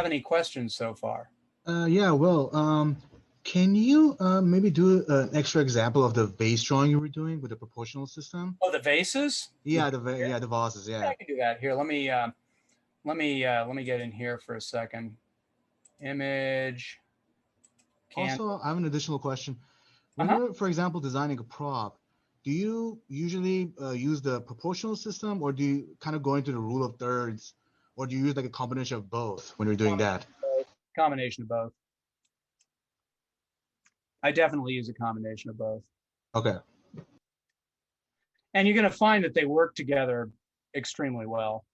have any questions so far? Yeah, well, can you maybe do an extra example of the vase drawing you were doing with the proportional system? Oh, the vases? Yeah, the vases, Yeah, yeah. I can do that. Here, let me get in here for a second. Image, can. Also, I have an additional question. When Uh-huh. you're, for example, designing a prop, do you usually use the proportional system, or do you kind of go into the rule of thirds, or do you use like a combination of both when you're doing that? Combination of both. I definitely use a combination of both. Okay. And you're going to find that they work together extremely well.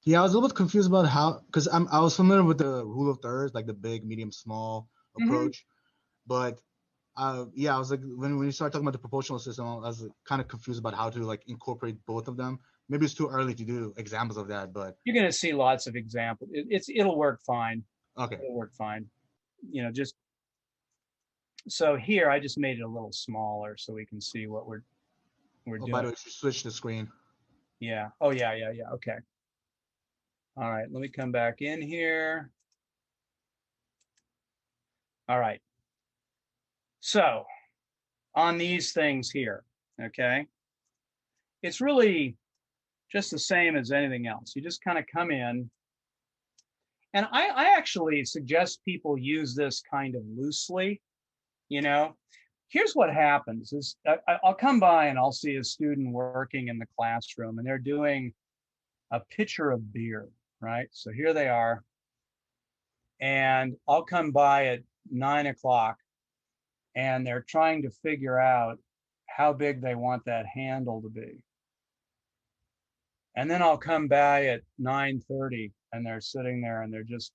Yeah, I was a little bit confused about how, because I was familiar with the rule of thirds, like the big, medium, small Mm-hmm. approach, but yeah, I was like when you start talking about the proportional system, I was kind of confused about how to like incorporate both of them. Maybe it's too early to do examples of that, but You're going to see lots of examples. It'll work fine. okay. It'll work fine. Just so here I just made it a little smaller so we can see what we're Oh, by doing. the way, switch the screen. Yeah. Oh yeah, yeah, yeah. Okay. All right. Let me come back in here. All right. So on these things here, okay, it's really just the same as anything else. You just kind of come in, and I actually suggest people use this kind of loosely. You know, here's what happens is I'll come by and I'll see a student working in the classroom and they're doing a pitcher of beer, right? So here they are. And I'll come by at 9 o'clock and they're trying to figure out how big they want that handle to be. And then I'll come by at 9:30 and they're sitting there and they're just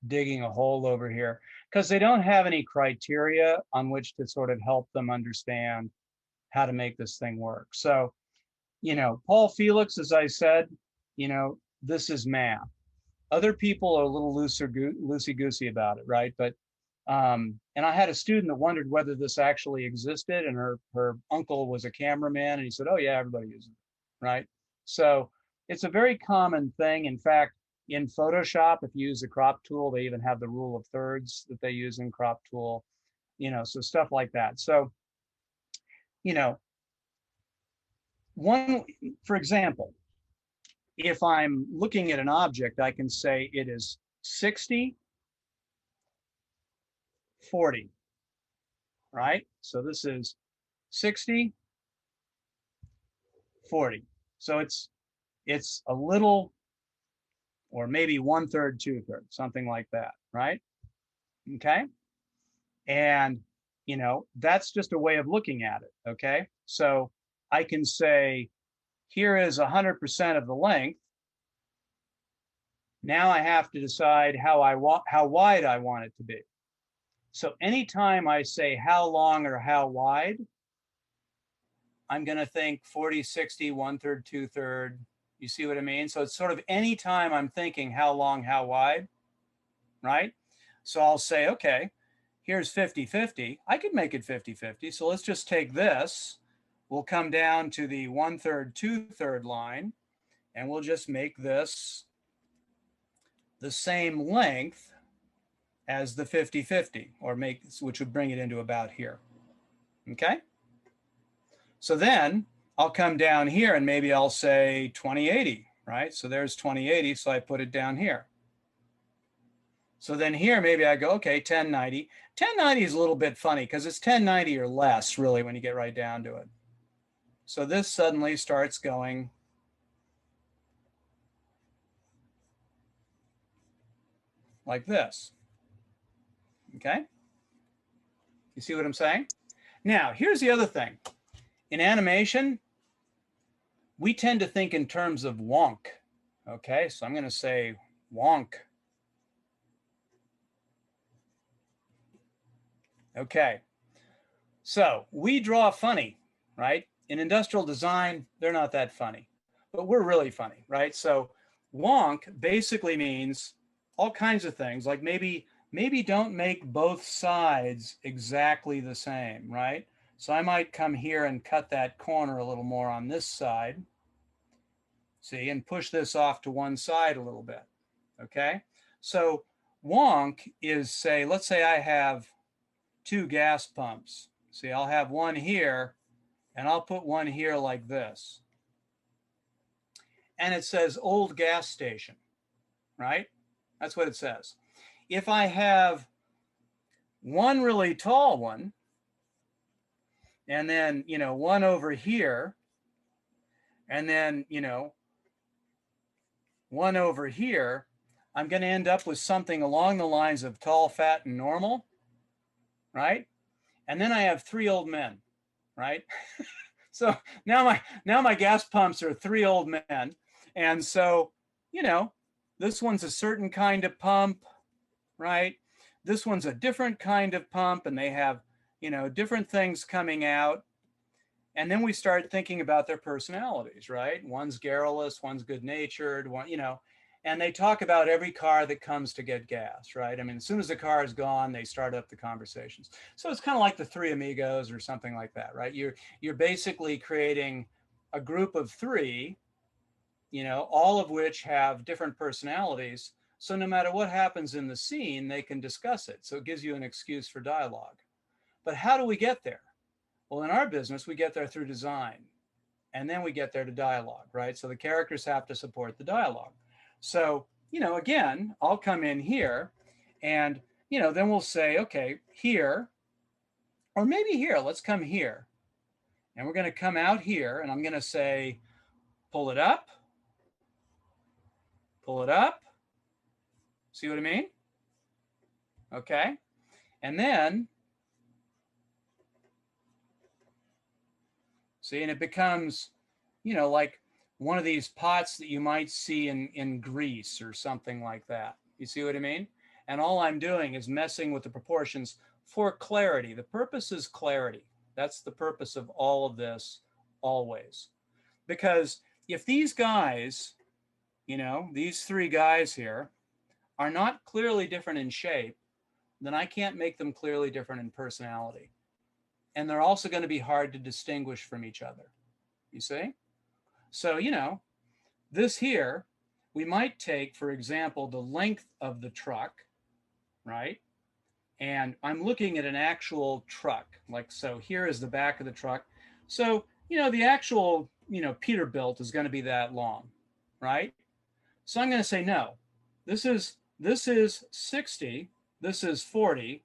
digging a hole over here because they don't have any criteria on which to sort of help them understand how to make this thing work. So, Paul Felix, as I said, this is math. Other people are a little loosey-goosey about it, right? But and I had a student that wondered whether this actually existed, and her uncle was a cameraman, and he said, "Oh yeah, everybody uses it," right? So it's a very common thing. In fact, in Photoshop, if you use the crop tool, they even have the rule of thirds that they use in crop tool, so stuff like that. So, you know, one, for example, if I'm looking at an object, I can say it is 60, 40, right? So this is 60, 40. So it's a little, or maybe 1/3, 2/3, something like that, right? Okay. And, that's just a way of looking at it. Okay. So I can say, here is 100% of the length. Now I have to decide how wide I want it to be. So anytime I say how long or how wide, I'm going to think 40, 60, 1/3, 2/3. You see what I mean? So it's sort of anytime I'm thinking how long, how wide, right? So I'll say, okay, here's 50-50. I could make it 50-50. So let's just take this. We'll come down to the 1/3, 2/3 line, and we'll just make this the same length as the 50-50, which would bring it into about here. Okay? So then I'll come down here and maybe I'll say 20/80, right? So there's 20/80, so I put it down here. So then here maybe I go, okay, 10/90. 10/90 is a little bit funny because it's 10/90 or less really when you get right down to it. So this suddenly starts going like this. Okay? You see what I'm saying? Now, here's the other thing. In animation, we tend to think in terms of wonk. Okay, so I'm going to say wonk. Okay, so we draw funny, right? In industrial design, they're not that funny, but we're really funny, right? So wonk basically means all kinds of things, like maybe don't make both sides exactly the same, right? So I might come here and cut that corner a little more on this side, see, and push this off to one side a little bit, okay? So wonk is, say, let's say I have 2 gas pumps. See, I'll have one here and I'll put one here like this. And it says old gas station, right? That's what it says. If I have one really tall one, and then, one over here, and then, one over here, I'm going to end up with something along the lines of tall, fat, and normal, right? And then I have 3 old men, right? So now my gas pumps are 3 old men. And so, this one's a certain kind of pump, right? This one's a different kind of pump, and they have, different things coming out. And then we start thinking about their personalities, right? One's garrulous, one's good-natured, one, and they talk about every car that comes to get gas, right? I mean, as soon as the car is gone, they start up the conversations. So it's kind of like the Three Amigos or something like that, right? You're basically creating a group of 3, all of which have different personalities. So no matter what happens in the scene, they can discuss it. So it gives you an excuse for dialogue. But how do we get there? Well, in our business, we get there through design, and then we get there to dialogue, right? So the characters have to support the dialogue. So, again, I'll come in here and, then we'll say, okay, here, or maybe here, let's come here. And we're going to come out here, and I'm going to say, pull it up, pull it up. See what I mean? Okay. And then, see, and it becomes, like one of these pots that you might see in Greece or something like that. You see what I mean? And all I'm doing is messing with the proportions for clarity. The purpose is clarity. That's the purpose of all of this always. Because if these guys, these 3 guys here are not clearly different in shape, then I can't make them clearly different in personality. And they're also going to be hard to distinguish from each other. You see? So, this here, we might take, for example, the length of the truck, right? And I'm looking at an actual truck. Like, so here is the back of the truck. So, the actual, Peterbilt is going to be that long, right? So I'm going to say, no, this is 60, this is 40,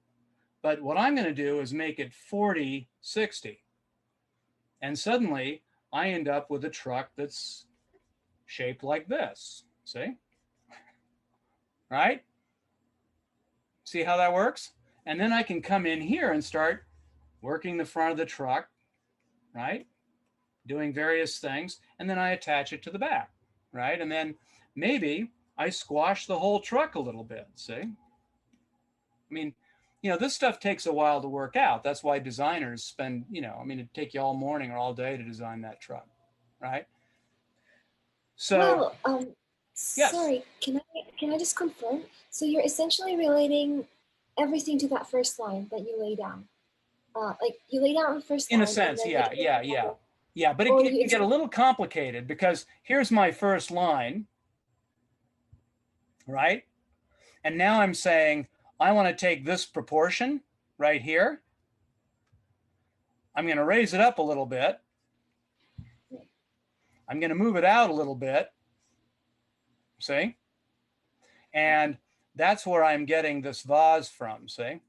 but what I'm going to do is make it 40, 60. And suddenly I end up with a truck that's shaped like this, see? Right? See how that works? And then I can come in here and start working the front of the truck, right? Doing various things, and then I attach it to the back, right? And then maybe I squash the whole truck a little bit, see? I mean, this stuff takes a while to work out. That's why designers spend, it'd take you all morning or all day to design that truck, right? So, Well, yes. sorry, can I just confirm? So you're essentially relating everything to that first line that you lay down. Like you lay down the first In line. a sense, and then yeah. But it can get a little complicated because here's my first line, right? And now I'm saying, I want to take this proportion right here. I'm going to raise it up a little bit. I'm going to move it out a little bit. See? And that's where I'm getting this vase from, see?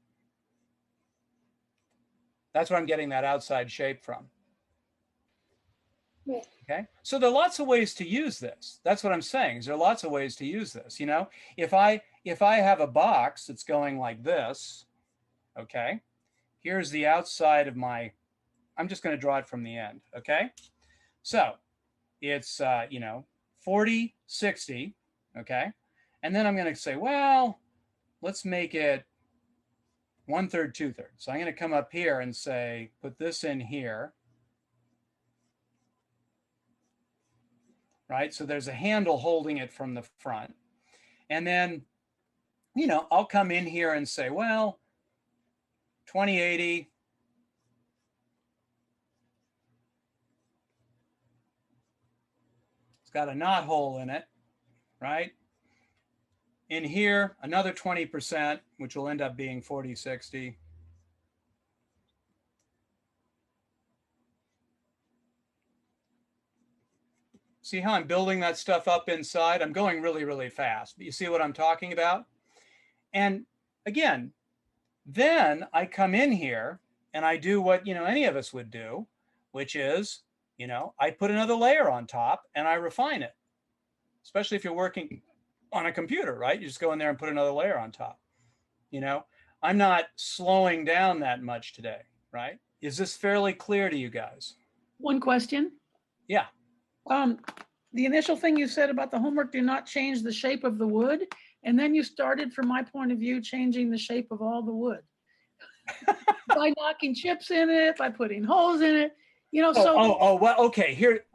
That's where I'm getting that outside shape from. Right. Okay, so there are lots of ways to use this. That's what I'm saying, is there are lots of ways to use this. If I have a box that's going like this, okay, here's the outside of my, I'm just going to draw it from the end, okay? So it's, 40, 60, okay? And then I'm going to say, well, let's make it 1/3, 2/3. So I'm going to come up here and say, put this in here. Right? So there's a handle holding it from the front. And then, I'll come in here and say, well, 2080, it's got a knot hole in it, right? In here, another 20%, which will end up being 40, 60. See how I'm building that stuff up inside? I'm going really, really fast, but you see what I'm talking about? And again, then I come in here and I do what, any of us would do, which is, I put another layer on top and I refine it, especially if you're working on a computer, right? You just go in there and put another layer on top. I'm not slowing down that much today, right? Is this fairly clear to you guys? One question. Yeah. The initial thing you said about the homework, do not change the shape of the wood. And then you started, from my point of view, changing the shape of all the wood by knocking chips in it, by putting holes in it, well, okay, here,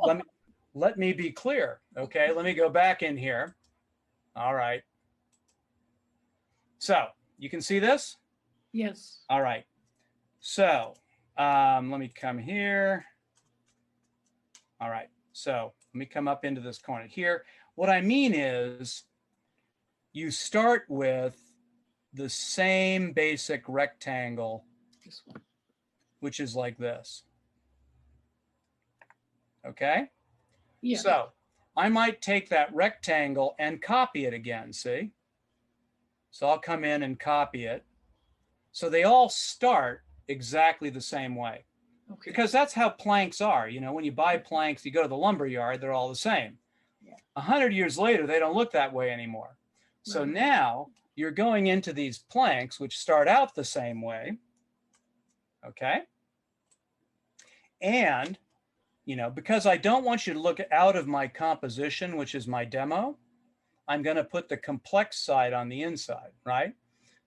let me be clear. Okay, let me go back in here. All right. So you can see this? Yes. All right. So let me come here. All right. So let me come up into this corner here. What I mean is you start with the same basic rectangle, This one. which is like this. Okay? Yeah. So I might take that rectangle and copy it again, see? So I'll come in and copy it. So they all start exactly the same way. Okay. Because that's how planks are. When you buy planks, you go to the lumber yard, they're all the same. 100 years later, they don't look that way anymore. So now you're going into these planks, which start out the same way. Okay. And, because I don't want you to look out of my composition, which is my demo, I'm going to put the complex side on the inside, right?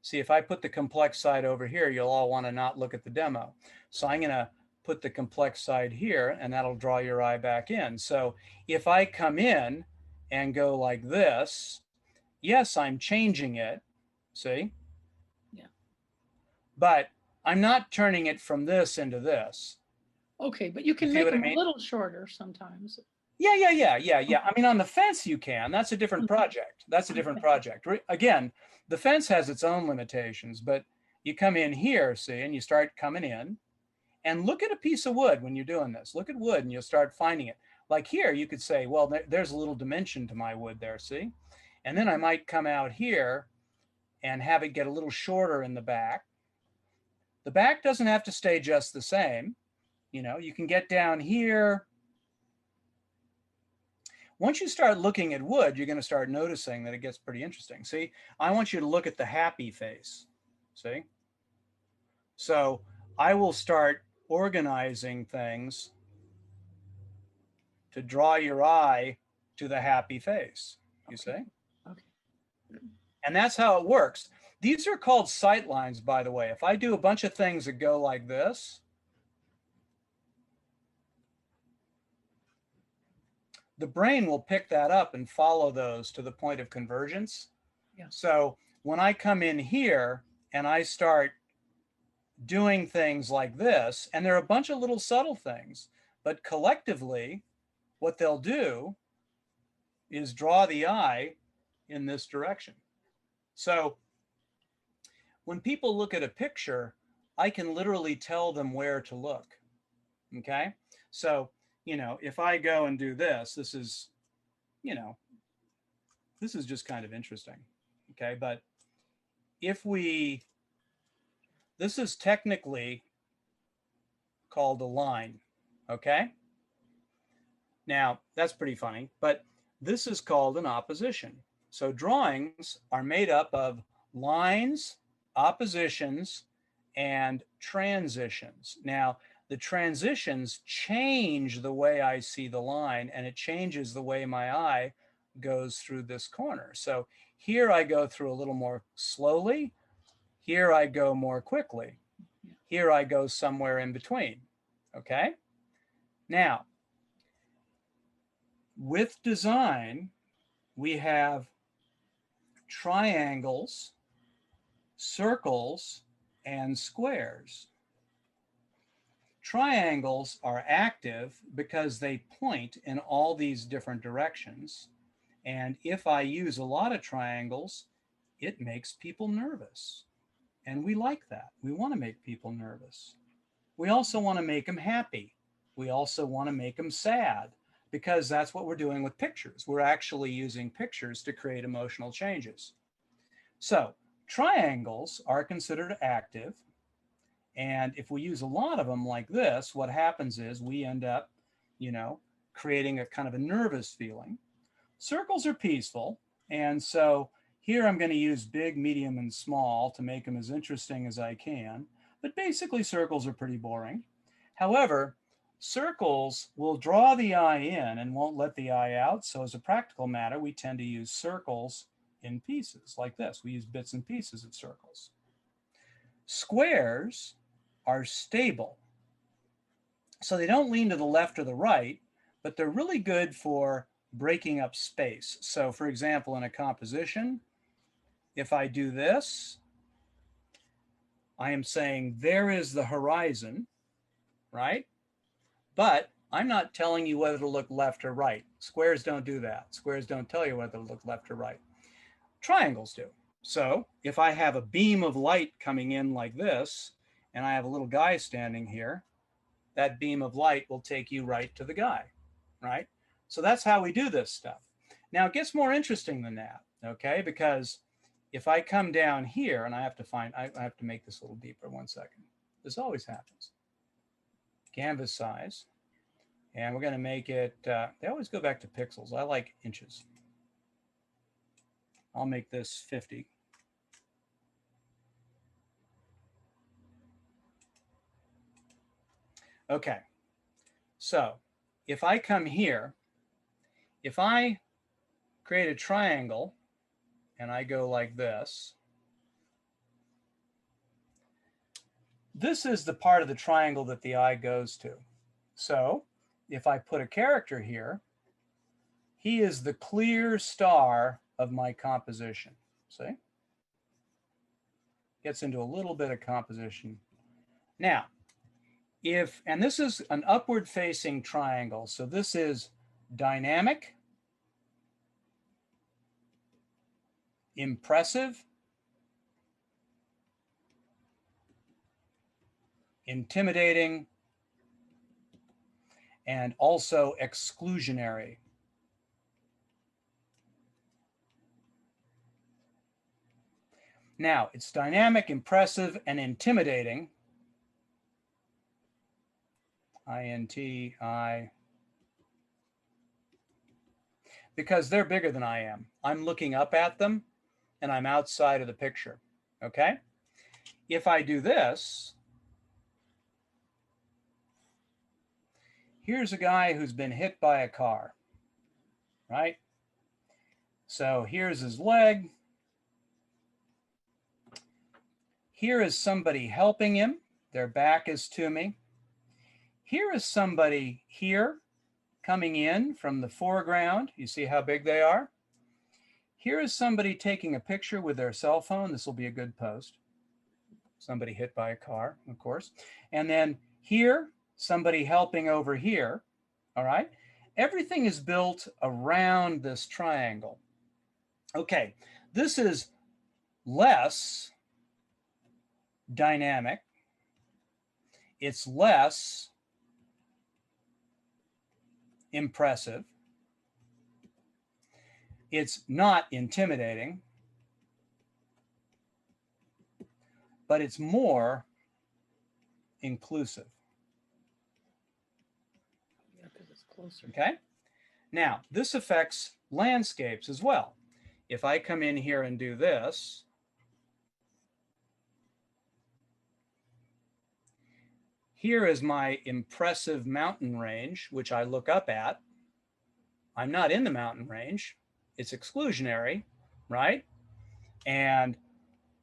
See, if I put the complex side over here, you'll all want to not look at the demo. So I'm going to put the complex side here, and that'll draw your eye back in. So if I come in and go like this, yes, I'm changing it, see? Yeah. But I'm not turning it from this into this. Okay, but you can make them a little shorter sometimes. Yeah. I mean, on the fence you can. That's a different project. Again, the fence has its own limitations, but you come in here, see, and you start coming in and look at a piece of wood when you're doing this. Look at wood and you'll start finding it. Like here, you could say, well, there's a little dimension to my wood there, see? And then I might come out here and have it get a little shorter in the back. The back doesn't have to stay just the same. You can get down here. Once you start looking at wood, you're going to start noticing that it gets pretty interesting. See, I want you to look at the happy face. See? So I will start organizing things to draw your eye to the happy face. You see? Okay. And that's how it works. These are called sight lines, by the way. If I do a bunch of things that go like this, the brain will pick that up and follow those to the point of convergence. Yeah. So when I come in here and I start doing things like this, and there are a bunch of little subtle things, but collectively, what they'll do is draw the eye in this direction. So when people look at a picture, I can literally tell them where to look. Okay. So, if I go and do this, this is just kind of interesting. Okay. But this is technically called a line. Okay. Now that's pretty funny, but this is called an opposition. So drawings are made up of lines, oppositions, and transitions. Now, the transitions change the way I see the line, and it changes the way my eye goes through this corner. So here I go through a little more slowly. Here I go more quickly. Here I go somewhere in between. Okay? Now, with design, we have triangles, circles, and squares. Triangles are active because they point in all these different directions. And if I use a lot of triangles, it makes people nervous. And we like that. We want to make people nervous. We also want to make them happy. We also want to make them sad, because that's what we're doing with pictures. We're actually using pictures to create emotional changes. So triangles are considered active. And if we use a lot of them like this, what happens is we end up, creating a kind of a nervous feeling. Circles are peaceful. And so here I'm going to use big, medium, and small to make them as interesting as I can. But basically circles are pretty boring. However, circles will draw the eye in and won't let the eye out. So as a practical matter, we tend to use circles in pieces like this. We use bits and pieces of circles. Squares are stable. So they don't lean to the left or the right, but they're really good for breaking up space. So for example, in a composition, if I do this, I am saying there is the horizon, right? But I'm not telling you whether to look left or right. Squares don't do that. Squares don't tell you whether to look left or right. Triangles do. So if I have a beam of light coming in like this, and I have a little guy standing here, that beam of light will take you right to the guy, right? So that's how we do this stuff. Now it gets more interesting than that, okay? Because if I come down here, and I have to make this a little deeper, 1 second. This always happens. Canvas size, and we're going to make it, they always go back to pixels. I like inches. I'll make this 50. Okay, so if I come here, if I create a triangle and I go like this, this is the part of the triangle that the eye goes to. So if I put a character here, he is the clear star of my composition. See? Gets into a little bit of composition. Now, and this is an upward facing triangle, so this is dynamic, impressive, intimidating, and also exclusionary. Now, it's dynamic, impressive, and intimidating. I-N-T-I. Because they're bigger than I am. I'm looking up at them, and I'm outside of the picture, okay? If I do this, here's a guy who's been hit by a car, right? So here's his leg. Here is somebody helping him. Their back is to me. Here is somebody here coming in from the foreground. You see how big they are? Here is somebody taking a picture with their cell phone. This will be a good post. Somebody hit by a car, of course. And then here, somebody helping over here, all right? Everything is built around this triangle. Okay, this is less dynamic. It's less impressive. It's not intimidating, but it's more inclusive. Yeah, because it's closer. Okay? Now, this affects landscapes as well. If I come in here and do this, here is my impressive mountain range, which I look up at. I'm not in the mountain range. It's exclusionary, right? And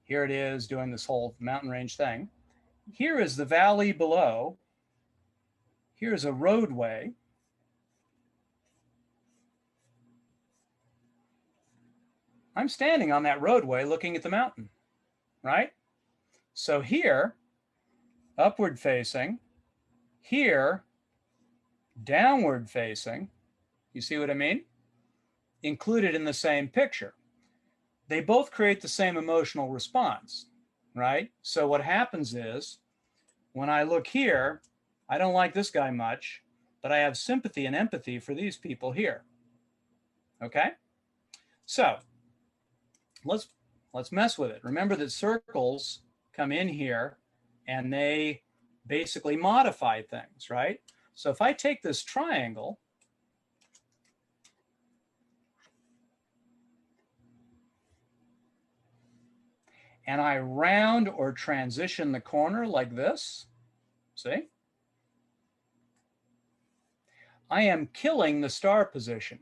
here it is doing this whole mountain range thing. Here is the valley below. Here's a roadway. I'm standing on that roadway looking at the mountain, right? So here, upward facing, here, downward facing. You see what I mean? Included in the same picture. they both create the same emotional response, right? So what happens is when I look here, I don't like this guy much, but I have sympathy and empathy for these people here. Okay? So let's mess with it. Remember that circles come in here and they basically modify things, right? So if I take this triangle and I round or transition the corner like this, see? I am killing the star position,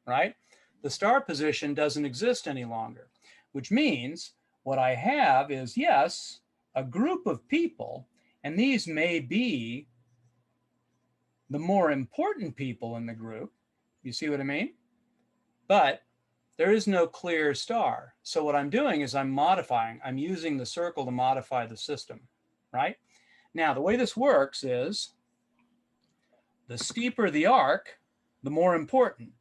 right? The star position doesn't exist any longer, which means what I have is, yes, a group of people, and these may be the more important people in the group. You see what I mean? But there is no clear star. So what I'm doing is I'm modifying, I'm using the circle to modify the system, right? Now, the way this works is the steeper the arc, the more important.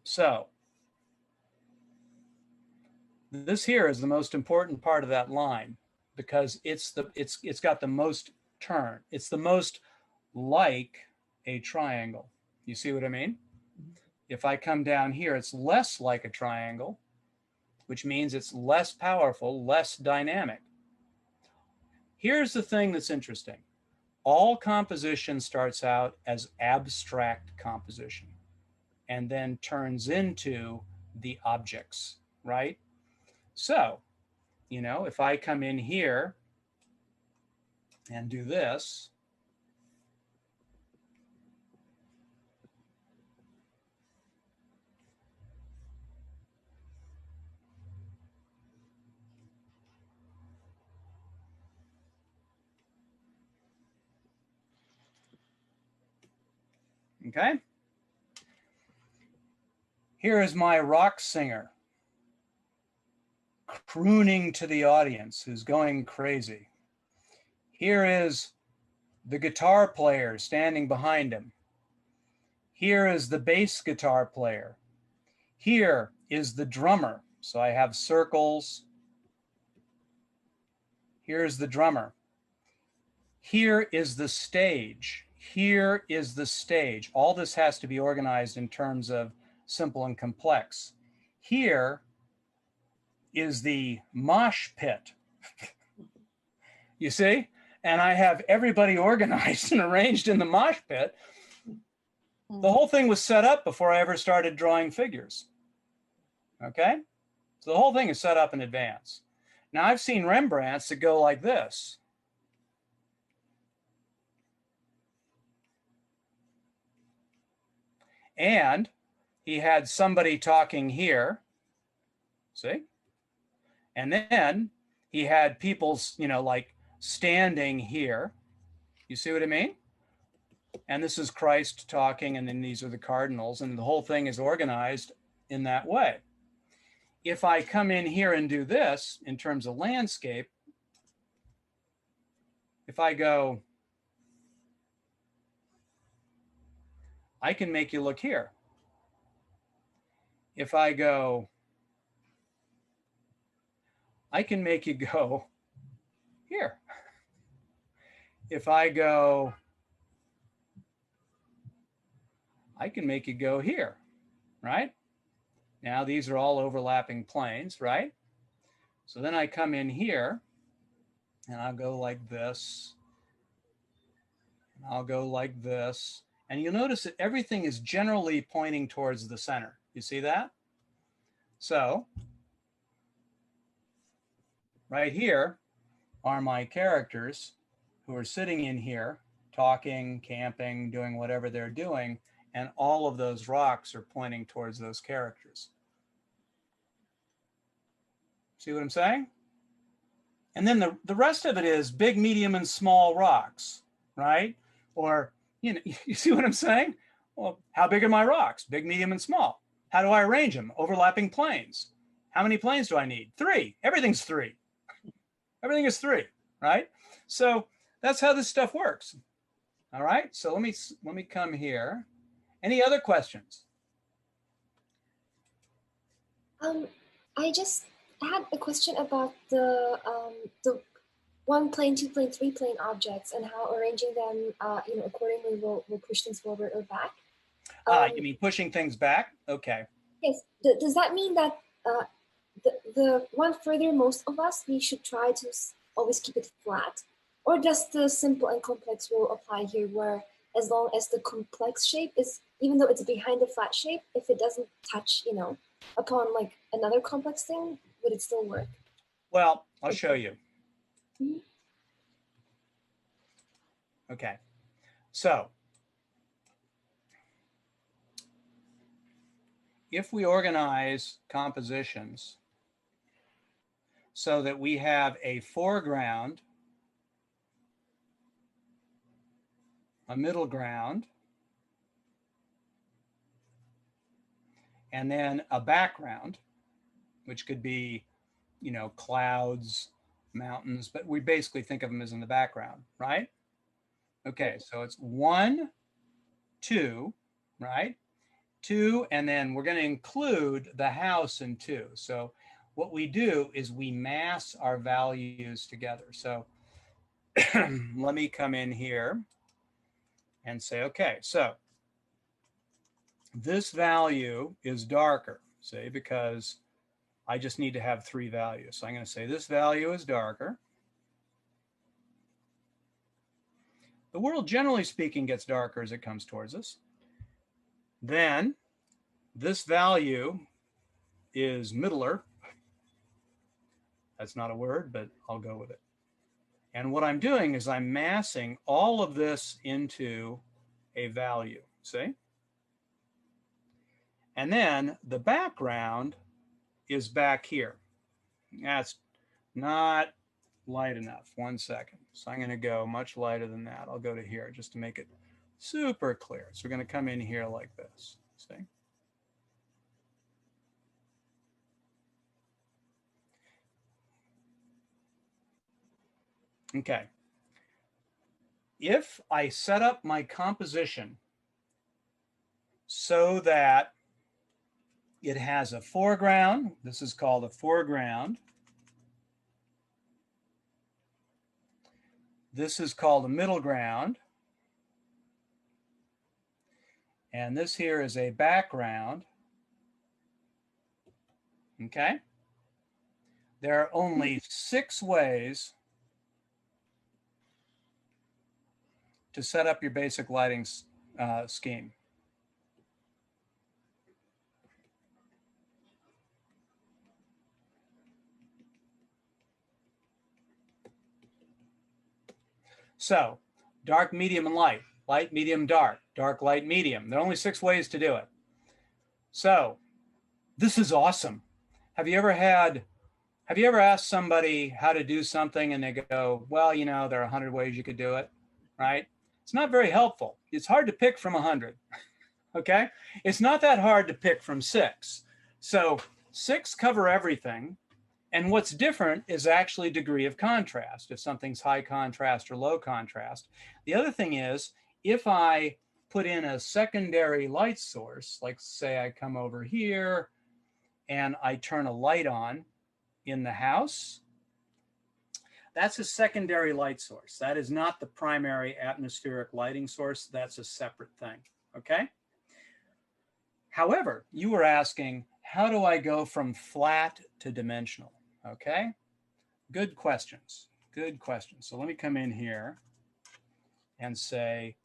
So this here is the most important part of that line because it's got the most turn. It's the most like a triangle. You see what I mean? If I come down here, it's less like a triangle, which means it's less powerful, less dynamic. Here's the thing that's interesting. All composition starts out as abstract composition and then turns into the objects, right? So, you know, if I come in here and do this, okay? Here is my rock singer crooning to the audience who's going crazy. Here is the guitar player standing behind him. Here is the bass guitar player. Here is the drummer. So I have circles. Here's the drummer. Here is the stage. Here is the stage. All this has to be organized in terms of simple and complex. Here is the mosh pit. You see? And I have everybody organized and arranged in the mosh pit. The whole thing was set up before I ever started drawing figures. Okay? So the whole thing is set up in advance. Now I've seen Rembrandts that go like this. And he had somebody talking here, see? And then he had people, you know, like standing here. You see what I mean? And this is Christ talking, and then these are the cardinals, and the whole thing is organized in that way. If I come in here and do this in terms of landscape, if I go, I can make you look here. If I go, I can make you go here. If I go, I can make you go here, right? Now these are all overlapping planes, right? So then I come in here and I'll go like this. And I'll go like this. And you'll notice that everything is generally pointing towards the center. You see that? So right here are my characters who are sitting in here, talking, camping, doing whatever they're doing, and all of those rocks are pointing towards those characters. See what I'm saying? And then the rest of it is big, medium, and small rocks, right? Or, you know, you see what I'm saying? Well, how big are my rocks? Big, medium, and small. How do I arrange them? Overlapping planes. How many planes do I need? 3. Everything's 3. Everything is 3, right? So that's how this stuff works. All right, so let me come here. Any other questions? I just had a question about the one plane, two plane, three plane objects and how arranging them, accordingly will push things forward or back. You mean pushing things back? Okay. Yes. Does that mean that the one furthermost of us, we should try to always keep it flat? Or does the simple and complex rule apply here where as long as the complex shape is, even though it's behind the flat shape, if it doesn't touch, upon like another complex thing, would it still work? Well, I'll show you. Mhm. Okay. So if we organize compositions so that we have a foreground, a middle ground, and then a background, which could be, clouds, mountains, but we basically think of them as in the background, right? Okay, so it's 1, 2, right? 2, and then we're going to include the house in 2. So what we do is we mass our values together. So let me come in here and say, okay, so this value is darker, see, because I just need to have 3 values. So I'm going to say this value is darker. The world, generally speaking, gets darker as it comes towards us. Then this value is middler. That's not a word, but I'll go with it. And what I'm doing is I'm massing all of this into a value, see? And then the background is back here. That's not light enough. 1 second. So I'm going to go much lighter than that. I'll go to here just to make it super clear. So we're going to come in here like this, see? Okay. If I set up my composition so that it has a foreground, this is called a foreground. This is called a middle ground. And this here is a background. Okay. There are only 6 ways to set up your basic lighting scheme. So dark, medium, and light. Light, medium, dark. Dark, light, medium. There are only 6 ways to do it. So this is awesome. Have you ever asked somebody how to do something and they go, well, there are 100 ways you could do it, right? It's not very helpful. It's hard to pick from 100, okay? It's not that hard to pick from 6. So 6 cover everything. And what's different is actually degree of contrast, if something's high contrast or low contrast. The other thing is, if I put in a secondary light source, like say I come over here and I turn a light on in the house, that's a secondary light source. That is not the primary atmospheric lighting source. That's a separate thing, okay? However, you were asking, how do I go from flat to dimensional? Okay, good questions, good questions. So let me come in here and say,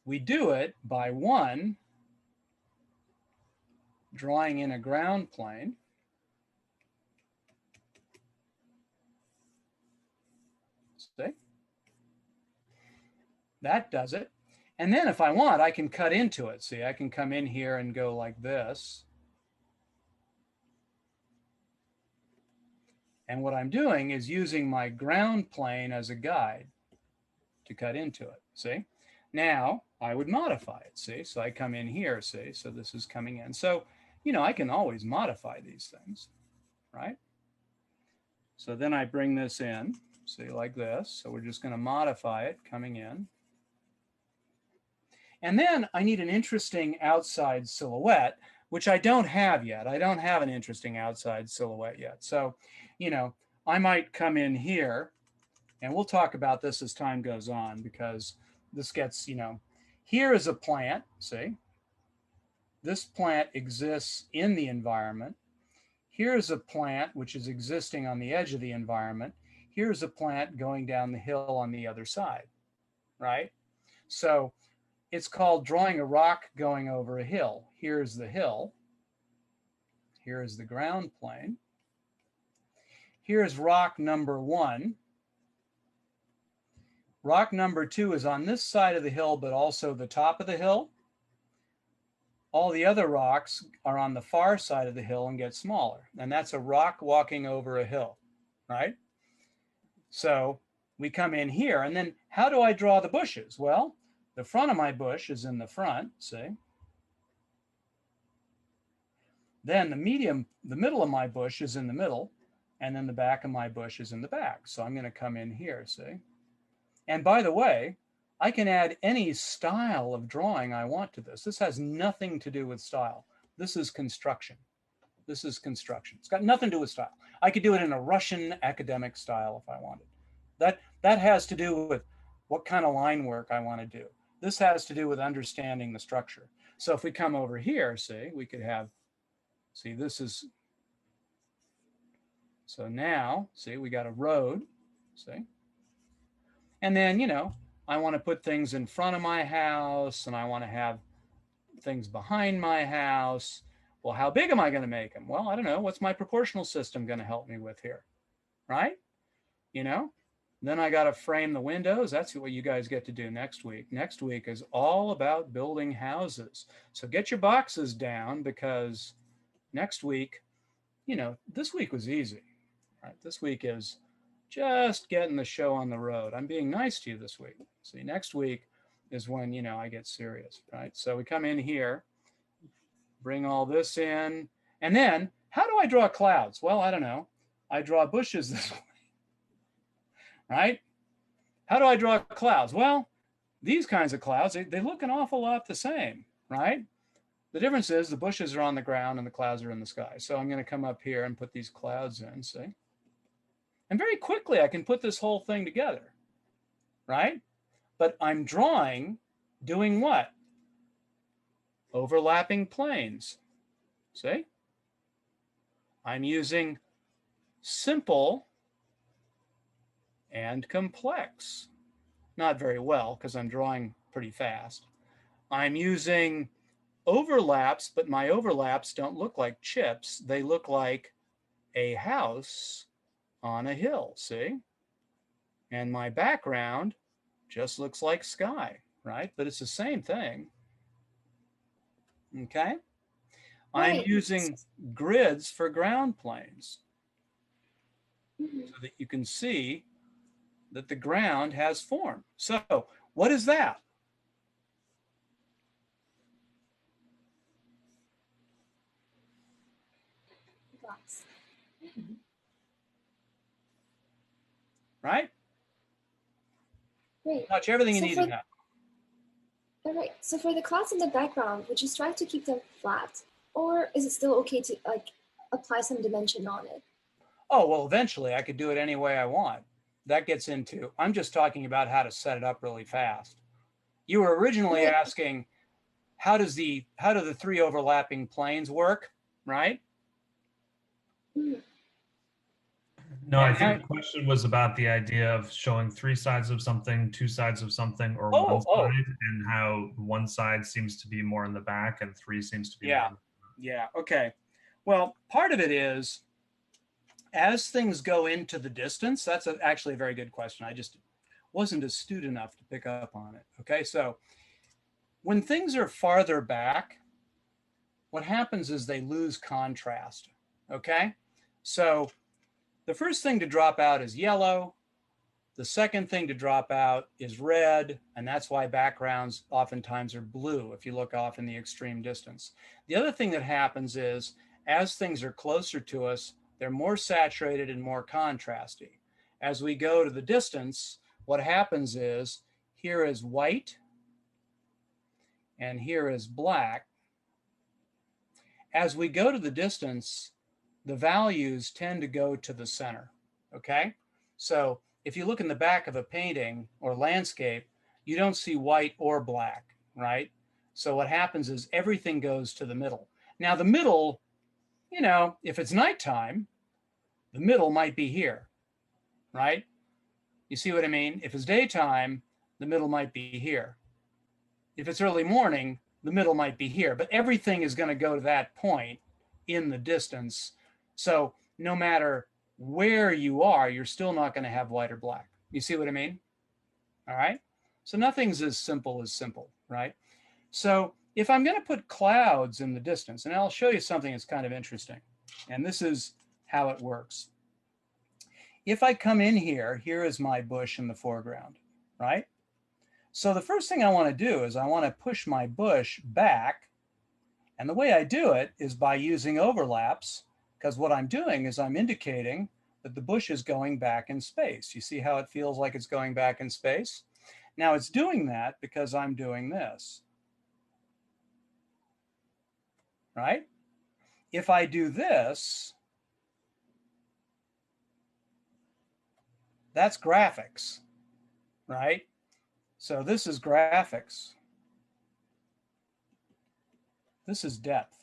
we do it by 1, drawing in a ground plane. See? That does it. And then if I want, I can cut into it. See, I can come in here and go like this. And what I'm doing is using my ground plane as a guide to cut into it, see? Now, I would modify it, see? So I come in here, see? So this is coming in. So, I can always modify these things, right? So then I bring this in, see, like this. So we're just going to modify it coming in. And then I need an interesting outside silhouette, which I don't have yet. I don't have an interesting outside silhouette yet. So, I might come in here, and we'll talk about this as time goes on, because this gets, here is a plant, see? This plant exists in the environment. Here's a plant which is existing on the edge of the environment. Here's a plant going down the hill on the other side, right? So it's called drawing a rock going over a hill. Here's the hill. Here's the ground plane. Here's rock number 1. Rock number 2 is on this side of the hill, but also the top of the hill. All the other rocks are on the far side of the hill and get smaller. And that's a rock walking over a hill, right? So we come in here, and then how do I draw the bushes? Well, the front of my bush is in the front, see? Then the middle of my bush is in the middle, and then the back of my bush is in the back. So I'm going to come in here, see? And by the way, I can add any style of drawing I want to this. This has nothing to do with style. This is construction. This is construction. It's got nothing to do with style. I could do it in a Russian academic style if I wanted. That has to do with what kind of line work I want to do. This has to do with understanding the structure. So if we come over here, see, we could have, see, this is, so now, see, we got a road, see? And then, I want to put things in front of my house, and I want to have things behind my house. Well, how big am I going to make them? Well, I don't know. What's my proportional system going to help me with here? Right? Then I got to frame the windows. That's what you guys get to do next week. Next week is all about building houses. So get your boxes down, because next week, this week was easy. Right? This week is just getting the show on the road. I'm being nice to you this week. See, next week is when, I get serious, right? So we come in here, bring all this in, and then how do I draw clouds? Well, I don't know. I draw bushes this way, right? How do I draw clouds? Well, these kinds of clouds, they look an awful lot the same, right? The difference is the bushes are on the ground and the clouds are in the sky. So I'm going to come up here and put these clouds in, see? And very quickly, I can put this whole thing together, right? But I'm doing what? Overlapping planes, see? I'm using simple and complex. Not very well, because I'm drawing pretty fast. I'm using overlaps, but my overlaps don't look like chips. They look like a house on a hill, see? And my background just looks like sky, right? But it's the same thing. Okay? Right. I'm using grids for ground planes so that you can see that the ground has form. So what is that? Glass. Right? Great. Touch everything you So need for- to know. All right. So for the clouds in the background, would you strive to keep them flat, or is it still okay to apply some dimension on it? Oh, well, eventually I could do it any way I want. That gets into, I'm just talking about how to set it up really fast. You were originally Right. asking, how do the 3 overlapping planes work, right? Mhm. No, I think the question was about the idea of showing 3 sides of something, 2 sides of something, or one side, and how one side seems to be more in the back and 3 seems to be more in the front. Yeah, okay. Well, part of it is, as things go into the distance, that's actually a very good question. I just wasn't astute enough to pick up on it. Okay, so when things are farther back, what happens is they lose contrast. Okay, so the first thing to drop out is yellow. The second thing to drop out is red, and that's why backgrounds oftentimes are blue if you look off in the extreme distance. The other thing that happens is, as things are closer to us, they're more saturated and more contrasty. As we go to the distance, what happens is, here is white, and here is black. as we go to the distance, the values tend to go to the center, okay? So if you look in the back of a painting or landscape, you don't see white or black, right? So what happens is everything goes to the middle. Now the middle, you know, if it's nighttime, the middle might be here, right? You see what I mean? If it's daytime, the middle might be here. If it's early morning, the middle might be here, but everything is going to go to that point in the distance. So no matter where you are, you're still not going to have white or black. You see what I mean? All right. So nothing's as simple, right? So if I'm going to put clouds in the distance, and I'll show you something that's kind of interesting, and this is how it works. If I come in here, here is my bush in the foreground, right? So the first thing I want to do is I want to push my bush back. And the way I do it is by using overlaps, because what I'm doing is I'm indicating that the bush is going back in space. You see how it feels like it's going back in space? Now it's doing that because I'm doing this, right? If I do this, that's graphics, right? So this is graphics. This is depth.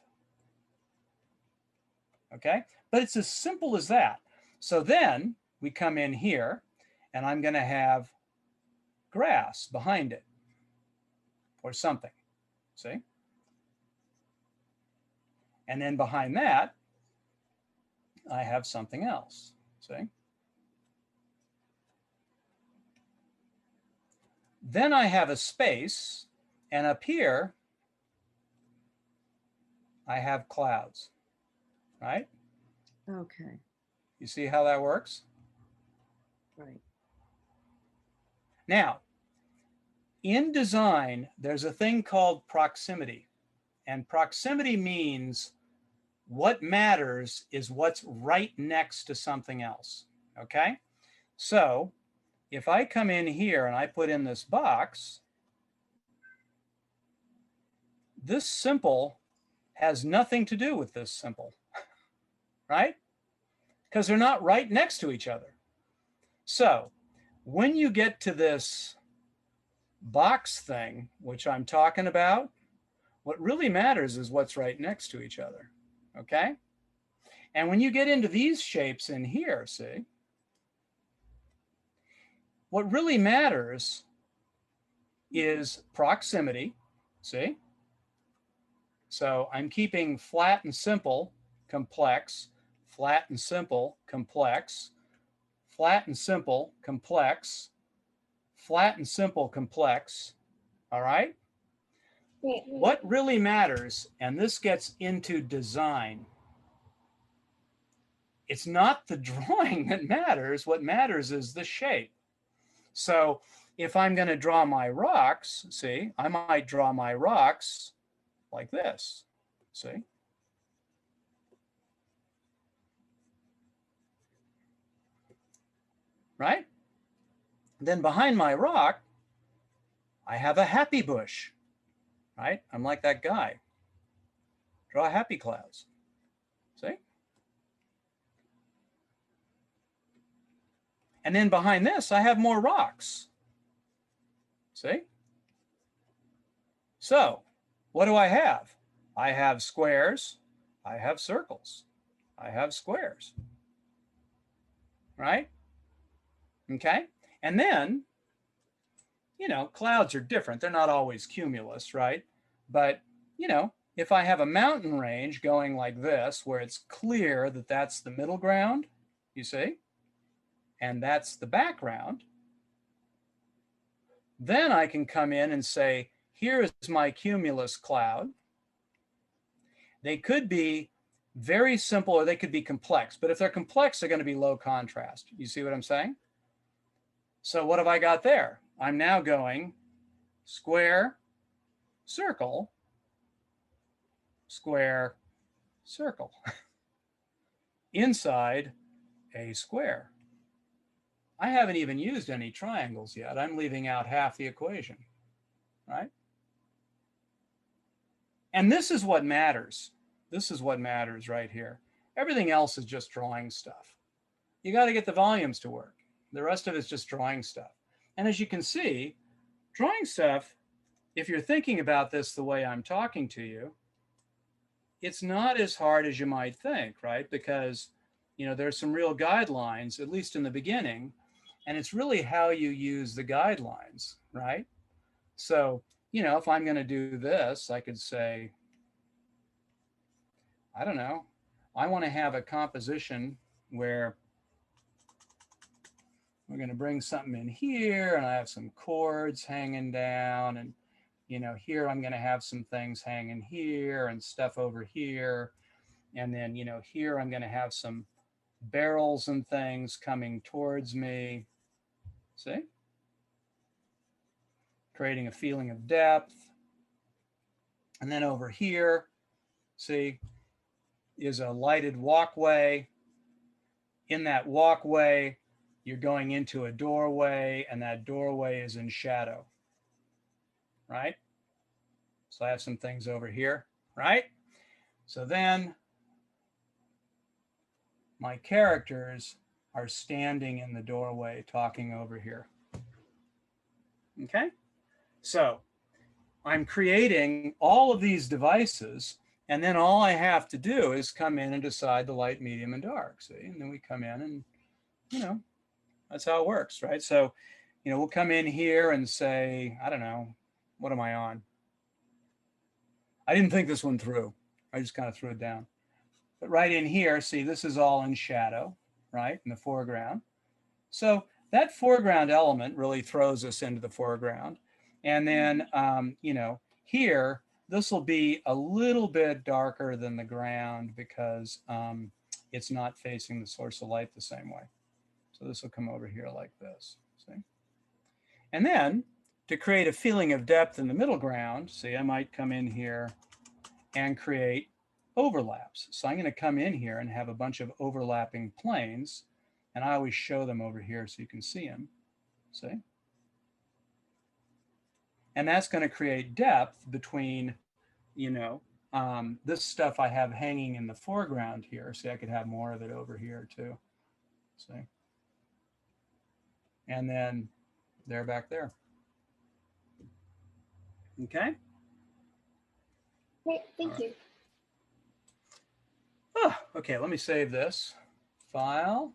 Okay, but it's as simple as that. So then we come in here and I'm going to have grass behind it or something, see? And then behind that, I have something else, see? Then I have a space, and up here, I have clouds, right? Okay, You see how that works? right. Now, in design, there's a thing called proximity. And proximity means what matters is what's right next to something else, okay? So if I come in here and I put in this box, this symbol has nothing to do with this symbol, right? Because they're not right next to each other. So when you get to this box thing, which I'm talking about, what really matters is what's right next to each other, okay? And when you get into these shapes in here, see, what really matters is proximity, see? So I'm keeping flat and simple, complex, flat and simple, complex, flat and simple, complex, flat and simple, complex, all right? Wait, What really matters, and this gets into design, it's not the drawing that matters. What matters is the shape. So if I'm going to draw my rocks, see, I might draw my rocks like this, see? Right? Then behind my rock, I have a happy bush, right? I'm like that guy. Draw happy clouds, see? And then behind this, I have more rocks, see? So what do I have? I have squares, I have circles, I have squares, right? Okay, and then, you know, clouds are different. They're not always cumulus, right? But, you know, if I have a mountain range going like this, where it's clear that that's the middle ground, you see, and that's the background, then I can come in and say, here is my cumulus cloud. They could be very simple or they could be complex, but if they're complex, they're going to be low contrast. You see what I'm saying? So what have I got there? I'm now going square, circle, square, circle, inside a square. I haven't even used any triangles yet. I'm leaving out half the equation, right? And this is what matters. This is what matters right here. Everything else is just drawing stuff. You got to get the volumes to work. The rest of it's just drawing stuff. And as you can see, drawing stuff, if you're thinking about this the way I'm talking to you, it's not as hard as you might think, right? Because, you know, there's some real guidelines, at least in the beginning, and it's really how you use the guidelines, right? So, you know, if I'm going to do this, I could say, I don't know, I want to have a composition where we're going to bring something in here, and I have some chords hanging down, and you know, here I'm going to have some things hanging here and stuff over here. And then, you know, here I'm going to have some barrels and things coming towards me. See? Creating a feeling of depth. And then over here, see, is a lighted walkway. In that walkway, you're going into a doorway, and that doorway is in shadow. Right? So I have some things over here, right? So then my characters are standing in the doorway talking over here. Okay? So I'm creating all of these devices, and then all I have to do is come in and decide the light, medium, and dark, see? And then we come in and, you know, that's how it works, right? So, you know, we'll come in here and say, I don't know, what am I on? I didn't think this one through. I just kind of threw it down. But right in here, see, this is all in shadow, right, in the foreground. So that foreground element really throws us into the foreground. And then, you know, here, this will be a little bit darker than the ground because it's not facing the source of light the same way. So this will come over here like this, see? And then, to create a feeling of depth in the middle ground, see, I might come in here and create overlaps. So I'm going to come in here and have a bunch of overlapping planes, and I always show them over here so you can see them, see? And that's going to create depth between, you know, this stuff I have hanging in the foreground here. See, I could have more of it over here too, see? And then they're back there. Okay. Great, thank you. Oh, okay, let me save this file.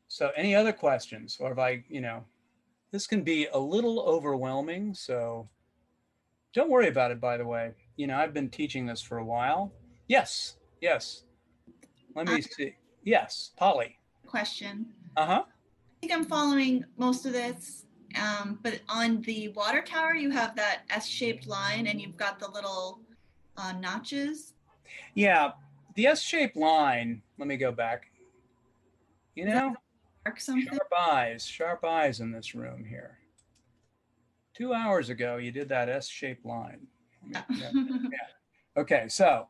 So any other questions? Or if I, you know, this can be a little overwhelming, so don't worry about it, by the way. You know, I've been teaching this for a while. Yes, yes. Let me see. Yes, Polly. Question. Uh-huh. I think I'm following most of this, but on the water tower, you have that S-shaped line and you've got the little notches. Yeah, the S-shaped line, let me go back. You know, Mark something. sharp eyes in this room here. 2 hours ago, you did that S-shaped line. Yeah. Okay, so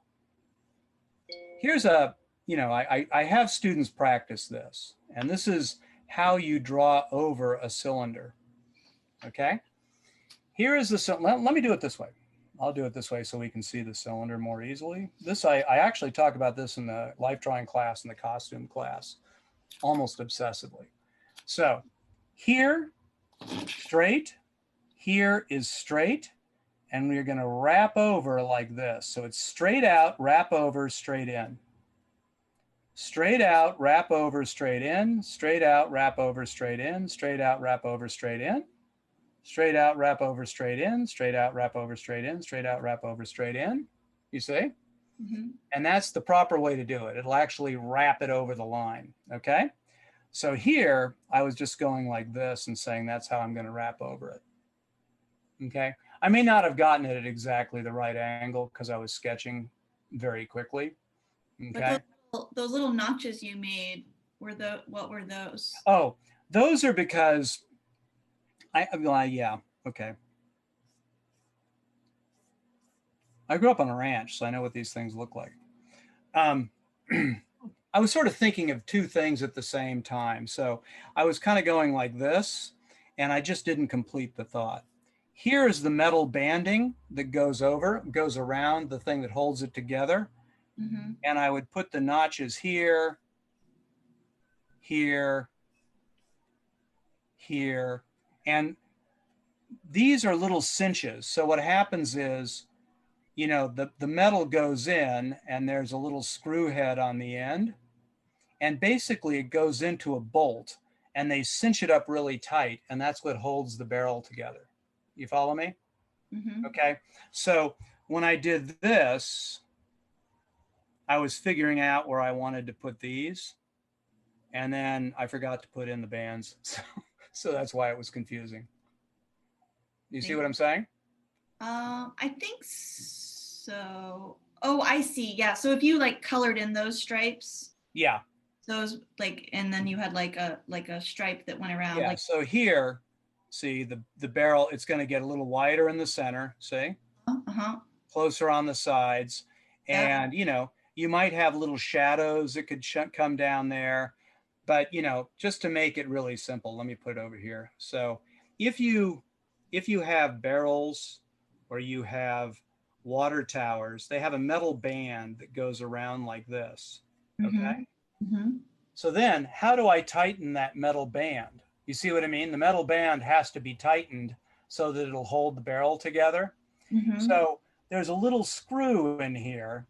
here's a, you know, I have students practice this, and this is how you draw over a cylinder, okay? Here is the, let me do it this way. I'll do it this way so we can see the cylinder more easily. This, I actually talk about this in the life drawing class and the costume class, almost obsessively. So here, straight, here is straight, and we're gonna wrap over like this. So it's straight out, wrap over, straight in. Straight out, wrap over, straight in, straight out, wrap over, straight in, straight out, wrap over, straight in, straight out, wrap over, straight in, straight out, wrap over, straight in, straight out, wrap over, straight in. You see? Mm-hmm. And that's the proper way to do it. It'll actually wrap it over the line, okay? So here, I was just going like this and saying that's how I'm gonna wrap over it, okay? I may not have gotten it at exactly the right angle because I was sketching very quickly, okay? But those little notches you made, what were those? Oh, those are because yeah, okay. I grew up on a ranch, so I know what these things look like. I was sort of thinking of two things at the same time. So I was kind of going like this, and I just didn't complete the thought. Here's the metal banding that goes around the thing that holds it together. Mm-hmm. And I would put the notches here, here, here. And these are little cinches. So what happens is, you know, the metal goes in and there's a little screw head on the end. And basically it goes into a bolt and they cinch it up really tight. And that's what holds the barrel together. You follow me? Mm-hmm. Okay. So when I did this, I was figuring out where I wanted to put these. And then I forgot to put in the bands. So that's why it was confusing. You see what I'm saying? I think so. Oh, I see. Yeah. So if you like colored in those stripes, Yeah. those like, and then you had like a stripe that went around. Yeah. Like, So here, see the barrel, it's going to get a little wider in the center. See? uh-huh. Closer on the sides. Yeah. And, you know, you might have little shadows that could come down there. But, you know, just to make it really simple, let me put it over here. So if you have barrels or you have water towers, they have a metal band that goes around like this. Okay. Mm-hmm. So then how do I tighten that metal band? You see what I mean? The metal band has to be tightened so that it'll hold the barrel together. Mm-hmm. So there's a little screw in here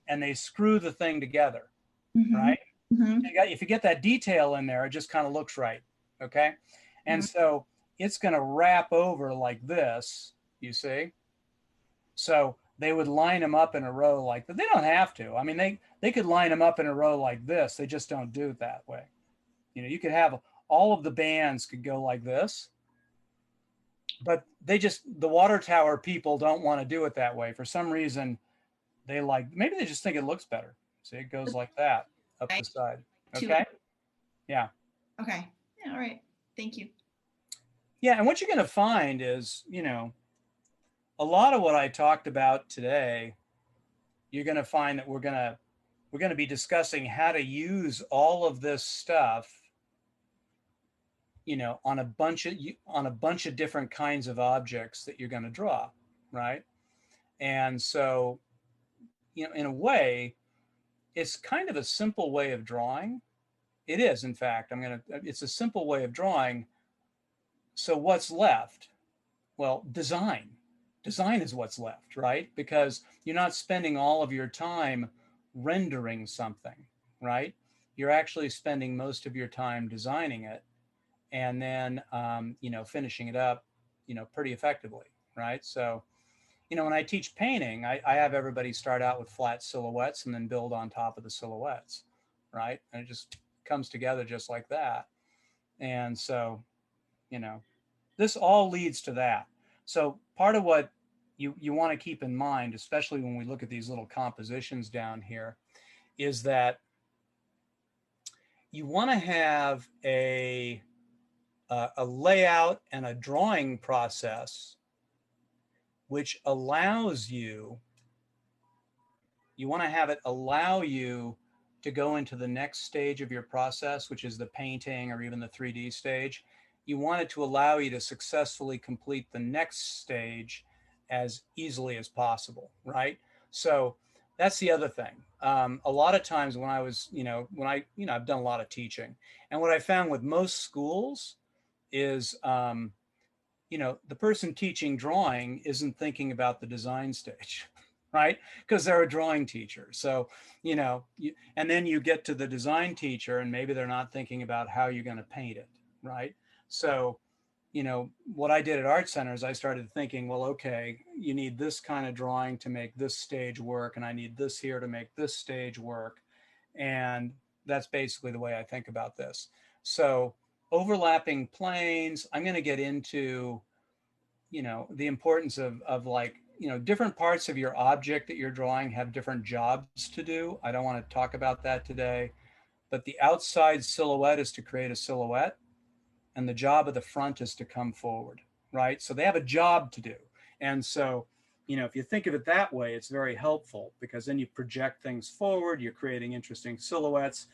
and they screw the thing together, Mm-hmm. right? Mm-hmm. If you get that detail in there, it just kind of looks right. Okay. And so it's going to wrap over like this, you see? So they would line them up in a row like that. They don't have to. I mean, they could line them up in a row like this. They just don't do it that way. You know, you could have all of the bands could go like this, but the water tower people don't want to do it that way. For some reason, maybe they just think it looks better. See, it goes like that up the side. Okay. Yeah. Okay. Yeah. All right. Thank you. Yeah. And what you're going to find is, you know, a lot of what I talked about today, you're going to find that we're going to be discussing how to use all of this stuff, you know, on a bunch of different kinds of objects that you're going to draw, right? And so, you know, in a way, it's kind of a simple way of drawing. It is, in fact, it's a simple way of drawing. So what's left? Well, design. Design is what's left, right? Because you're not spending all of your time rendering something, right? You're actually spending most of your time designing it and then, you know, finishing it up, you know, pretty effectively, right? So, you know, when I teach painting, I have everybody start out with flat silhouettes and then build on top of the silhouettes, right? And it just comes together just like that. And so, you know, this all leads to that. So part of what you want to keep in mind, especially when we look at these little compositions down here, is that you want to have a layout and a drawing process which allows you want to have it allow you to go into the next stage of your process, which is the painting or even the 3D stage. You want it to allow you to successfully complete the next stage as easily as possible, right? So that's the other thing. A lot of times when I was, I've done a lot of teaching, and what I found with most schools is, the person teaching drawing isn't thinking about the design stage, right? Because they're a drawing teacher. So, and then you get to the design teacher and maybe they're not thinking about how you're going to paint it, right? So, what I did at Art Center is I started thinking, well, okay, you need this kind of drawing to make this stage work, and I need this here to make this stage work. And that's basically the way I think about this. So overlapping planes, I'm going to get into, the importance of like, different parts of your object that you're drawing have different jobs to do. I don't want to talk about that today, but the outside silhouette is to create a silhouette, and the job of the front is to come forward, right? So they have a job to do. And so, if you think of it that way, it's very helpful, because then you project things forward, you're creating interesting silhouettes,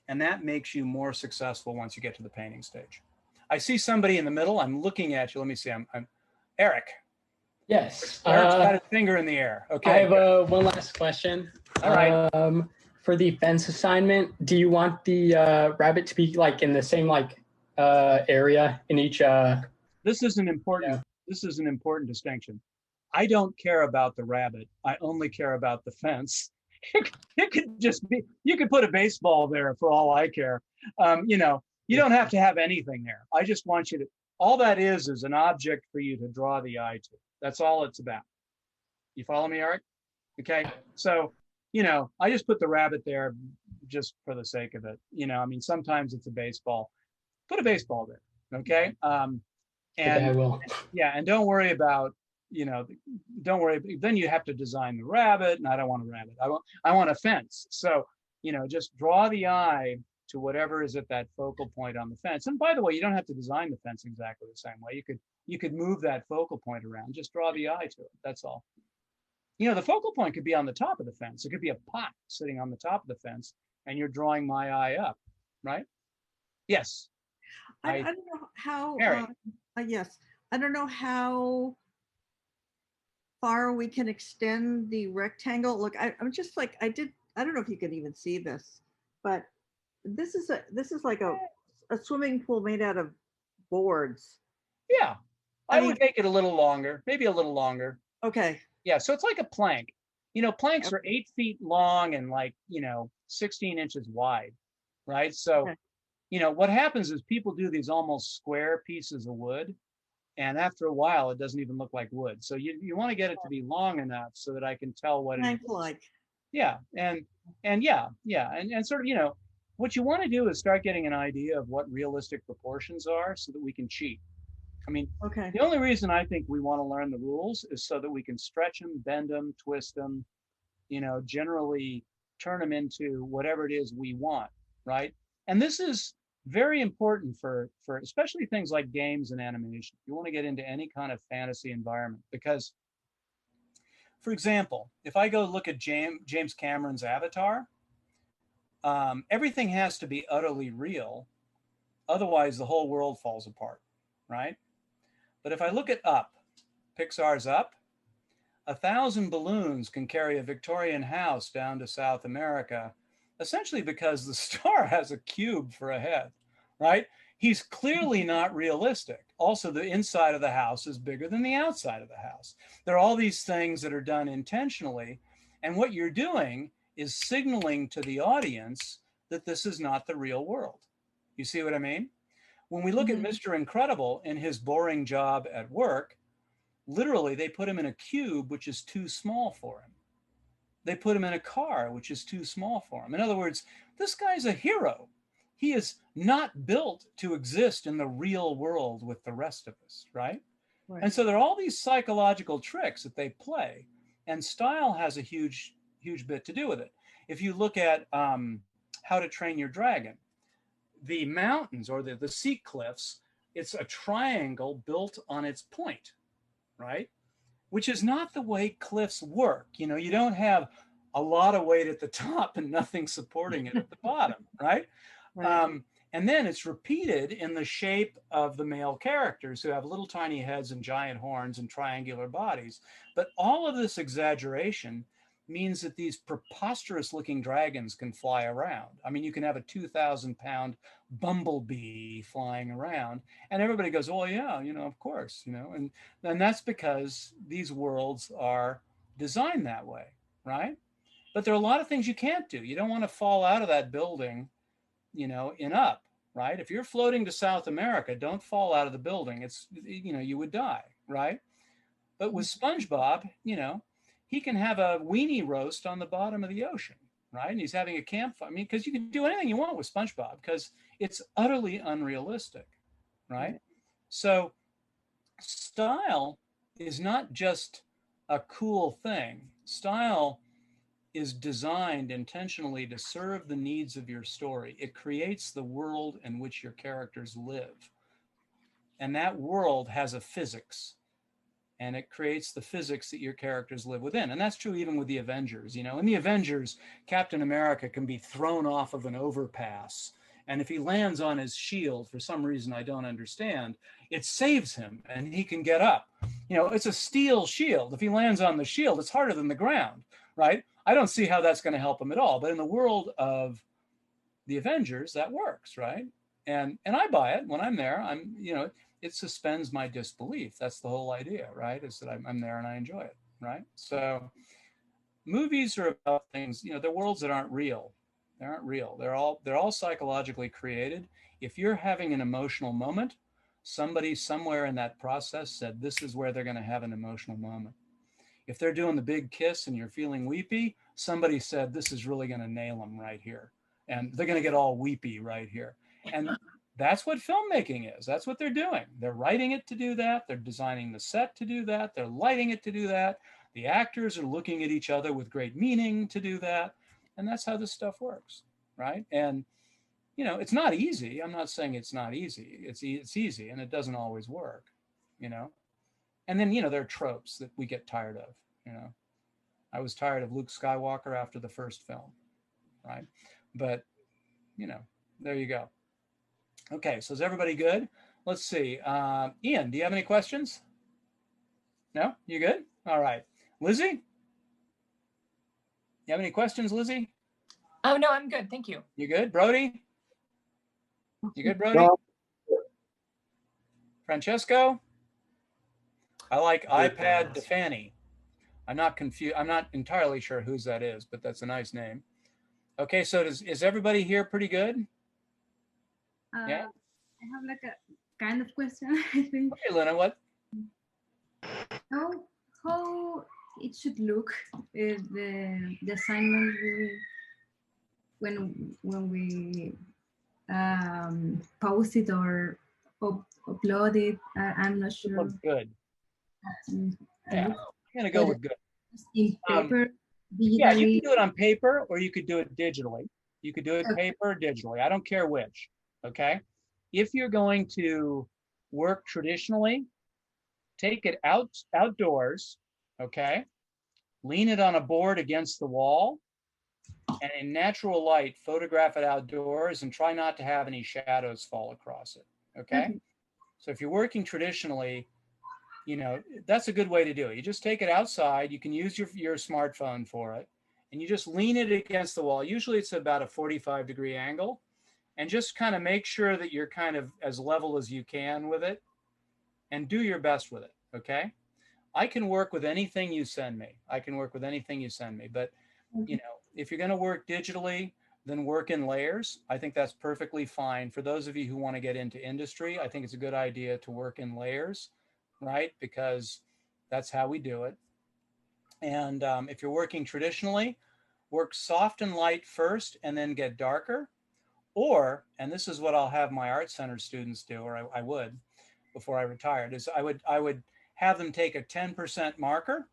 and that makes you more successful once you get to the painting stage. I see somebody in the middle. I'm looking at you. Let me see. Eric. Yes. Eric's got his finger in the air. Okay. I have one last question. All right. For the fence assignment, do you want the rabbit to be like in the same like area in each? This is an important. Yeah. This is an important distinction. I don't care about the rabbit. I only care about the fence. It could just be. You could put a baseball there for all I care. You know, you don't have to have anything there. I just want you to. All that is an object for you to draw the eye to. That's all it's about. You follow me, Eric? Okay. So, you know, I just put the rabbit there just for the sake of it. You know, I mean, sometimes it's a baseball. Put a baseball there. Okay. Okay, I will. Yeah, and don't worry about, you know, don't worry. Then you have to design the rabbit, and I don't want a rabbit. I want a fence. So, you know, just draw the eye to whatever is at that focal point on the fence. And by the way, you don't have to design the fence exactly the same way. You could move that focal point around. Just draw the eye to it. That's all. You know, the focal point could be on the top of the fence. It could be a pot sitting on the top of the fence, and you're drawing my eye up, right? Yes. I don't know how. Mary. Yes, I don't know how far we can extend the rectangle. Look, I'm just like I don't know if you can even see this, but this is like a swimming pool made out of boards. Yeah, I mean, would make it a little longer, maybe a little longer. Okay. Yeah, so it's like a plank. You know, planks are 8 feet long and like, you know, 16 inches wide, right? So, Okay. you know, what happens is people do these almost square pieces of wood, and after a while, it doesn't even look like wood. So you want to get it to be long enough so that I can tell what it is. Like. Yeah, and sort of, you know, what you want to do is start getting an idea of what realistic proportions are so that we can cheat. I mean, Okay. the only reason I think we want to learn the rules is so that we can stretch them, bend them, twist them, you know, generally turn them into whatever it is we want, right? And this is very important for especially things like games and animation. You want to get into any kind of fantasy environment because, for example, if I go look at James Cameron's Avatar, everything has to be utterly real. Otherwise, the whole world falls apart, right? But if I look at Up, Pixar's Up, 1,000 balloons can carry a Victorian house down to South America, essentially because the star has a cube for a head, right? He's clearly not realistic. Also, the inside of the house is bigger than the outside of the house. There are all these things that are done intentionally, and what you're doing is signaling to the audience that this is not the real world. You see what I mean? When we look at Mr. Incredible in his boring job at work, literally they put him in a cube, which is too small for him. They put him in a car, which is too small for him. In other words, this guy's a hero. He is not built to exist in the real world with the rest of us, right? And so there are all these psychological tricks that they play, and style has a huge bit to do with it. If you look at How to Train Your Dragon, the mountains or the sea cliffs, it's a triangle built on its point, right? Which is not the way cliffs work. You know, you don't have a lot of weight at the top and nothing supporting it at the bottom, right? And then it's repeated in the shape of the male characters who have little tiny heads and giant horns and triangular bodies. But all of this exaggeration means that these preposterous looking dragons can fly around. I mean, you can have a 2,000-pound bumblebee flying around and everybody goes, oh yeah, you know, of course, you know, and that's because these worlds are designed that way, right? But there are a lot of things you can't do. You don't want to fall out of that building, you know, in Up, right? If you're floating to South America, don't fall out of the building. It's, you know, you would die, right? But with SpongeBob, you know, he can have a weenie roast on the bottom of the ocean, right? And he's having a campfire. I mean, because you can do anything you want with SpongeBob because it's utterly unrealistic, right? So style is not just a cool thing. Style is designed intentionally to serve the needs of your story. It creates the world in which your characters live. And that world has a physics. And it creates the physics that your characters live within. And that's true even with the Avengers. You know, in the Avengers, Captain America can be thrown off of an overpass And if he lands on his shield for some reason I don't understand, it saves him and he can get up. You know, it's a steel shield. If he lands on the shield, it's harder than the ground, right? I don't see how that's going to help him at all. But in the world of the Avengers, that works, right? And I buy it when I'm there. It suspends my disbelief. That's the whole idea, right? Is that I'm there and I enjoy it, right? So movies are about things, they're worlds that aren't real. They aren't real. They're all psychologically created. If you're having an emotional moment, somebody somewhere in that process said this is where they're going to have an emotional moment. If they're doing the big kiss and you're feeling weepy, somebody said this is really going to nail them right here. And they're going to get all weepy right here. And that's what filmmaking is. That's what they're doing. They're writing it to do that. They're designing the set to do that. They're lighting it to do that. The actors are looking at each other with great meaning to do that. And that's how this stuff works, right? And, it's not easy. I'm not saying it's not easy. It's easy, and it doesn't always work, And then, there are tropes that we get tired of, I was tired of Luke Skywalker after the first film, right? But, there you go. Okay, so is everybody good? Let's see. Ian, do you have any questions? No? You good? All right. Lizzie? You have any questions, Lizzie? Oh, no, I'm good. Thank you. You good? Brody? You good, Brody? No. Francesco? I like iPad DeFanny. I'm not confused. I'm not entirely sure whose that is, but that's a nice name. Okay, so is everybody here pretty good? Yeah. I have like a kind of question, I think. Okay, Lena, what? How it should look the assignment when we post it or upload it. I'm not sure. Looks good. Yeah, I'm gonna go with good. In paper, yeah, you can do it on paper or you could do it digitally. You could do it paper or digitally. I don't care which. Okay. If you're going to work traditionally, take it outdoors. Okay. Lean it on a board against the wall, and in natural light, photograph it outdoors and try not to have any shadows fall across it. Okay. So if you're working traditionally, that's a good way to do it. You just take it outside. You can use your smartphone for it, and you just lean it against the wall. Usually it's about a 45-degree angle, and just kind of make sure that you're kind of as level as you can with it, and do your best with it. Okay. I can work with anything you send me. But, if you're going to work digitally, then work in layers. I think that's perfectly fine. For those of you who want to get into industry, I think it's a good idea to work in layers, right? Because that's how we do it. And if you're working traditionally, work soft and light first and then get darker. Or, and this is what I'll have my art center students do, or I would before I retired, is I would have them take a 10% marker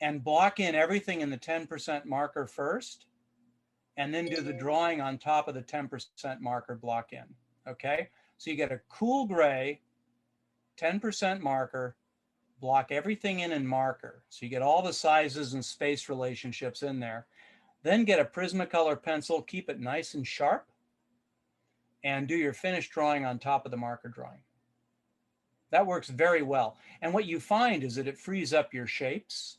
and block in everything in the 10% marker first, and then do the drawing on top of the 10% marker block in. Okay, so you get a cool gray 10% marker, block everything in marker. So you get all the sizes and space relationships in there. Then get a Prismacolor pencil, keep it nice and sharp, and do your finished drawing on top of the marker drawing. That works very well. And what you find is that it frees up your shapes,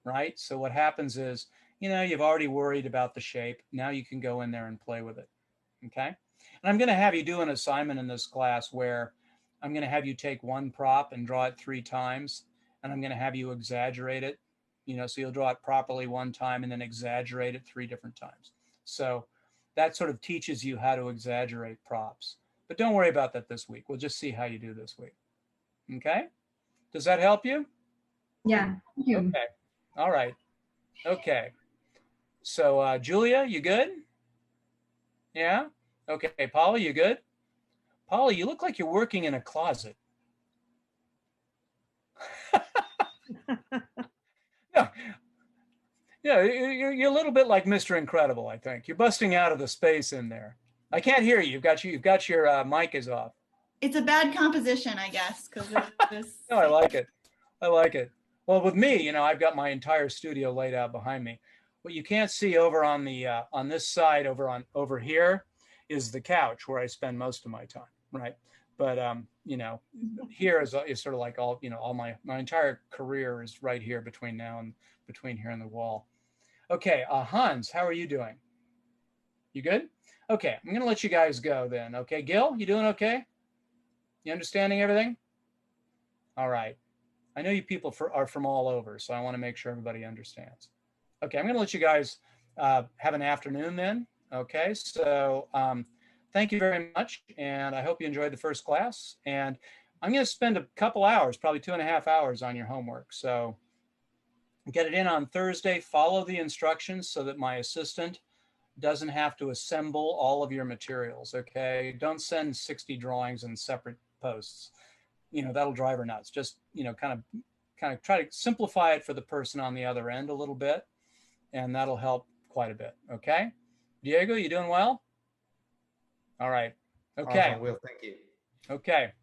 right? So what happens is, you've already worried about the shape. Now you can go in there and play with it, okay? And I'm gonna have you do an assignment in this class where I'm gonna have you take one prop and draw it 3 times, and I'm gonna have you exaggerate it, so you'll draw it properly one time and then exaggerate it 3 different times. So that sort of teaches you how to exaggerate props. But don't worry about that this week. We'll just see how you do this week. Okay? Does that help you? Yeah, thank you. Okay. All right. Okay. So Julia, you good? Yeah? Okay. Paula, you good? Paula, you look like you're working in a closet. No. Yeah, you're a little bit like Mr. Incredible, I think. You're busting out of the space in there. I can't hear you. You've got your mic is off. It's a bad composition, I guess, because No, I like it. I like it. Well, with me, I've got my entire studio laid out behind me. What you can't see over on the on this side over here is the couch where I spend most of my time, right? But you know, here is sort of like all, you know, all my entire career is right here between now and between here and the wall. Okay, Hans, how are you doing? You good? Okay, I'm gonna let you guys go then. Okay, Gil, you doing okay? You understanding everything? All right. I know you people are from all over, so I want to make sure everybody understands. Okay, I'm gonna let you guys have an afternoon then. Okay, so thank you very much, and I hope you enjoyed the first class. And I'm gonna spend a couple hours, probably 2.5 hours on your homework. So get it in on Thursday, follow the instructions so that my assistant doesn't have to assemble all of your materials, okay? Don't send 60 drawings in separate posts. You know, that'll drive her nuts. Just, you know, kind of try to simplify it for the person on the other end a little bit, and that'll help quite a bit, okay? Diego, you doing well? All right. Okay. Awesome, Will, thank you. Okay.